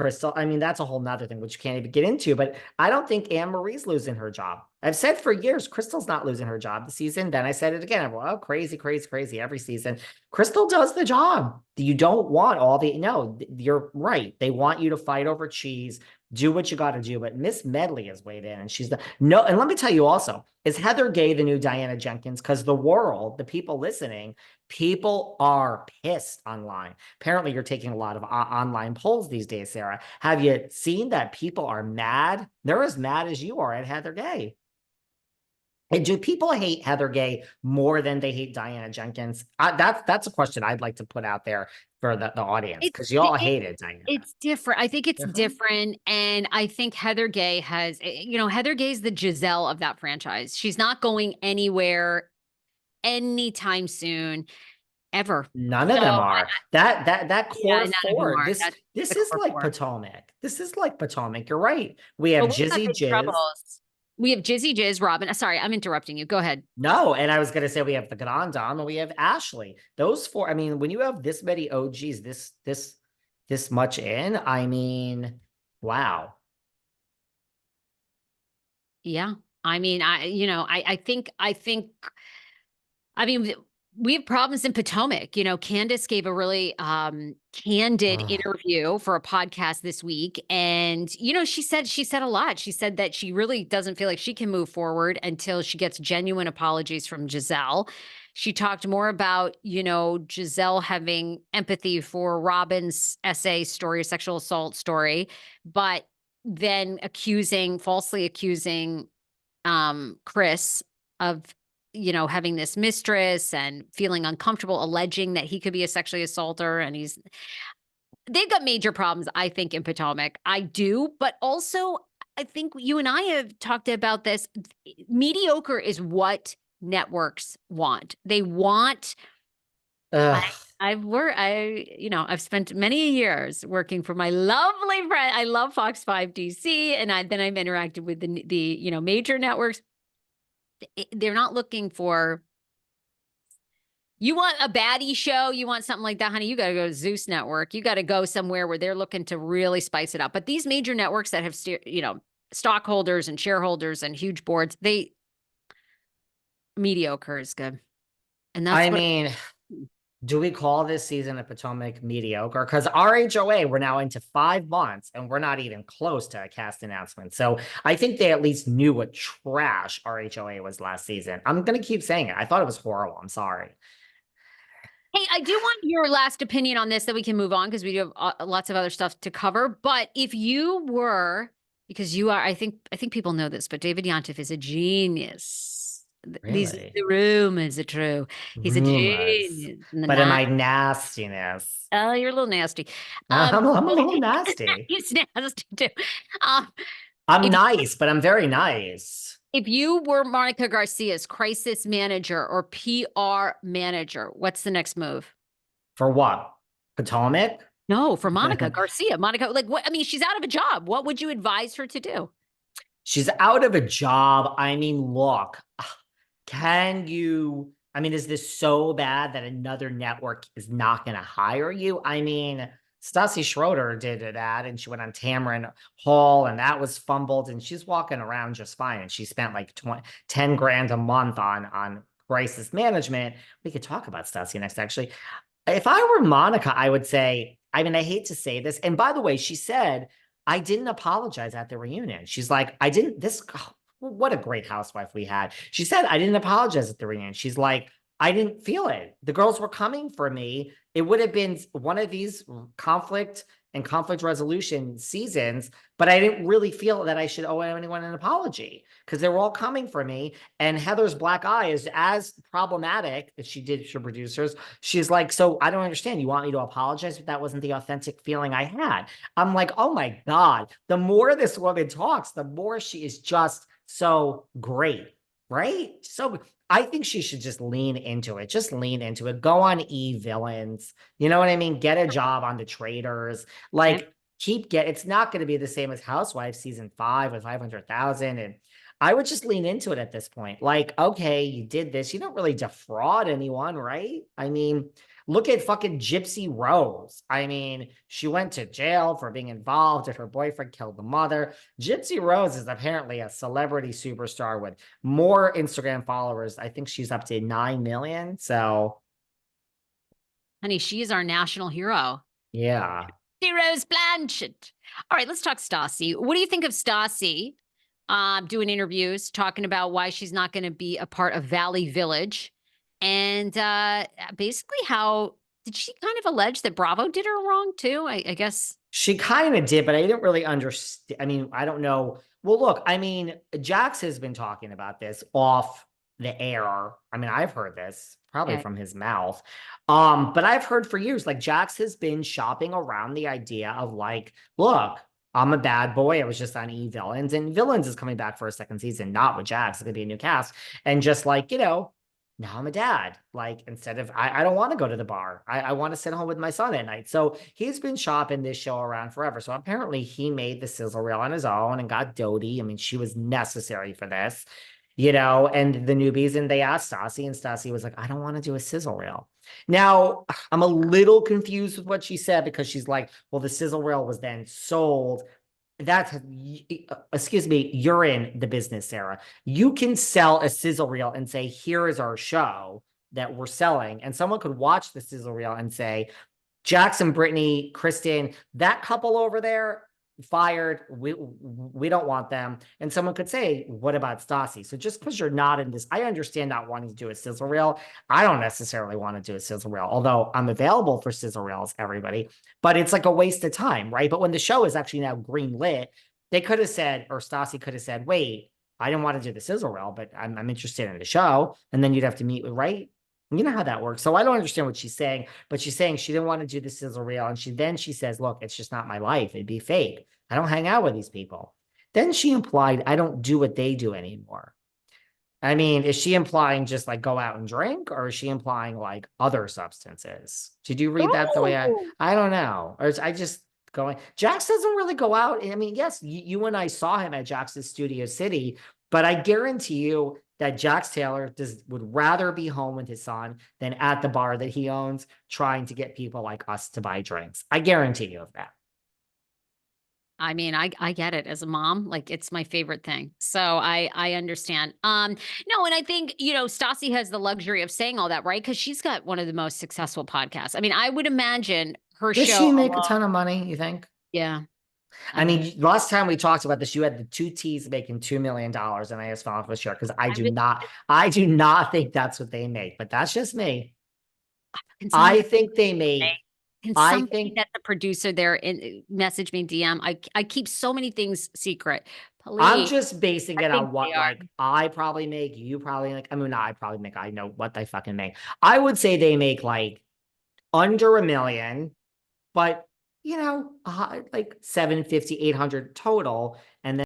Crystal, I mean, that's a whole nother thing, which you can't even get into, but I don't think Anne Marie's losing her job. I've said for years, Crystal's not losing her job this season. Then I said it again. I'm like, oh, crazy, crazy, crazy every season. Crystal does the job. You don't want all the, no, you're right. They want you to fight over cheese, do what you got to do. But Miss Medley has weighed in and she's the, no. And let me tell you also, is Heather Gay the new Diana Jenkins? Because the world, the people listening, people are pissed online. Apparently, you're taking a lot of online polls these days, Sarah. Have you seen that people are mad? They're as mad as you are at Heather Gay. And do people hate Heather Gay more than they hate Diana Jenkins? That's a question I'd like to put out there for the audience, because you all hated Diana. It's different. I think it's different. And I think Heather Gay has, Heather Gay's the Giselle of that franchise. She's not going anywhere anytime soon, ever. None of them are. That core four. This is like Potomac. This is like Potomac. You're right. We have Jizzy Jizz. We have Jizzy Jizz, Robin. Sorry, I'm interrupting you. Go ahead. No, and I was going to say we have the Grand Dame and we have Ashley. Those four. I mean, when you have this many OGs, this much in, I mean, wow. Yeah, I mean, I think. I mean, we have problems in Potomac. Candace gave a really candid interview for a podcast this week. And, she said a lot. She said that she really doesn't feel like she can move forward until she gets genuine apologies from Giselle. She talked more about, Giselle having empathy for Robin's essay story, sexual assault story, but then falsely accusing Chris of having this mistress and feeling uncomfortable, alleging that he could be a sexually assaulter. And they've got major problems, I think, in Potomac. I do. But also, I think you and I have talked about this. Mediocre is what networks want. They want, I've spent many years working for my lovely friend. I love Fox 5 DC. And then I've interacted with the major networks. They're not looking for, you want a baddie show, you want something like that, honey, you got to go to Zeus Network. You got to go somewhere where they're looking to really spice it up. But these major networks that have, stockholders and shareholders and huge boards, mediocre is good. And that's do we call this season of Potomac mediocre? Because RHOA, we're now into 5 months and we're not even close to a cast announcement. So I think they at least knew what trash RHOA was last season. I'm going to keep saying it. I thought it was horrible. I'm sorry. Hey, I do want your last opinion on this, that we can move on because we do have lots of other stuff to cover. But if you were, because you are, I think people know this, but David Yontef is a genius. Really? The rumors are true. He's a genius. But am I nastiness? Oh, you're a little nasty. I'm a little nasty. He's nasty too. I'm nice, but I'm very nice. If you were Monica Garcia's crisis manager or PR manager, what's the next move? For what? Potomac? No, for Monica Garcia. Monica, what? I mean, she's out of a job. What would you advise her to do? She's out of a job. I mean, look, is this so bad that another network is not going to hire you? I mean, Stassi Schroeder did that and she went on Tamron Hall and that was fumbled and she's walking around just fine. And she spent like 10 grand a month on crisis management. We could talk about Stassi next, actually. If I were Monica, I would say, I hate to say this. And by the way, she said, I didn't apologize at the reunion. She's like, what a great housewife we had. She said, I didn't apologize at the reunion. She's like, I didn't feel it. The girls were coming for me. It would have been one of these conflict resolution seasons, but I didn't really feel that I should owe anyone an apology because they were all coming for me. And Heather's black eye is as problematic as she did to producers. She's like, so I don't understand. You want me to apologize, but that wasn't the authentic feeling I had. I'm like, oh my God. The more this woman talks, the more she is just so great, right? So I think she should just lean into it. Just lean into it. Go on E-Villains. You know what I mean? Get a job on The Traders. It's not going to be the same as Housewives season 5 with 500,000. And I would just lean into it at this point. Like, okay, you did this. You don't really defraud anyone, right? I mean, Look at fucking Gypsy Rose. I mean, she went to jail for being involved and her boyfriend killed the mother. Gypsy Rose is apparently a celebrity superstar with more Instagram followers. I think she's up to 9 million. So, Honey, she is our national hero. yeah. Rose Blanchett. All right, let's talk Stassi. What do you think of Stassi doing interviews, talking about why she's not going to be a part of Valley Village? And basically, how did she kind of allege that Bravo did her wrong too? I guess. She kind of did, but I didn't really understand. I mean, I don't know. Well, look, I mean, Jax has been talking about this off the air. I mean, I've heard this probably Okay. from his mouth. But I've heard for years, like Jax has been shopping around the idea of like, look, I'm a bad boy. I was just on E-Villains, and Villains is coming back for a second season, not with Jax. It's gonna be a new cast. And just like, now I'm a dad. Like, instead of, I don't want to go to the bar. I want to sit home with my son at night. So he's been shopping this show around forever. So apparently he made the sizzle reel on his own and got Doty. I mean, she was necessary for this, and the newbies. And they asked Stassi, and Stassi was like, I don't want to do a sizzle reel. Now, I'm a little confused with what she said because she's like, well, the sizzle reel was then sold. That's, excuse me, you're in the business, Sarah. You can sell a sizzle reel and say, here is our show that we're selling. And someone could watch the sizzle reel and say, Jackson, Brittany, Kristen, that couple over there, fired. We don't want them. And someone could say, what about Stassi? So just because you're not in this, I understand not wanting to do a sizzle reel. I don't necessarily want to do a sizzle reel, although I'm available for sizzle reels, everybody. But it's like a waste of time, right? But when the show is actually now green lit, they could have said, or Stassi could have said, wait, I didn't want to do the sizzle reel, but I'm interested in the show. And then you'd have to meet with, right? You know how that works. So I don't understand what she's saying, but she's saying she didn't want to do the sizzle reel. And she says, look, it's just not my life. It'd be fake. I don't hang out with these people. Then she implied, I don't do what they do anymore. I mean, is she implying just like go out and drink, or is she implying like other substances? Did you read that the way Ooh. I don't know. Or is I just going, Jax doesn't really go out. I mean, yes, you and I saw him at Jax's Studio City, but I guarantee you that Jax Taylor would rather be home with his son than at the bar that he owns, trying to get people like us to buy drinks. I guarantee you of that. I mean, I get it as a mom, like it's my favorite thing. So I understand. No, and I think, Stassi has the luxury of saying all that, right? Because she's got one of the most successful podcasts. I mean, I would imagine her Does show she make a alone. ton of money, you think? Yeah. I I mean, mean, last time we talked about this, you had the two T's making $2 million, and I just found for sure because I mean, I do not think that's what they make, but that's just me. can I somebody think they say, make, can I somebody think that's a producer there message me DM? I keep so many things secret. I'm Please. just basing I it think on they what are. like I probably make, you probably make. I mean, not I probably make, I know what they fucking make. I would say they make like under a million, but like 750, 800 total. And then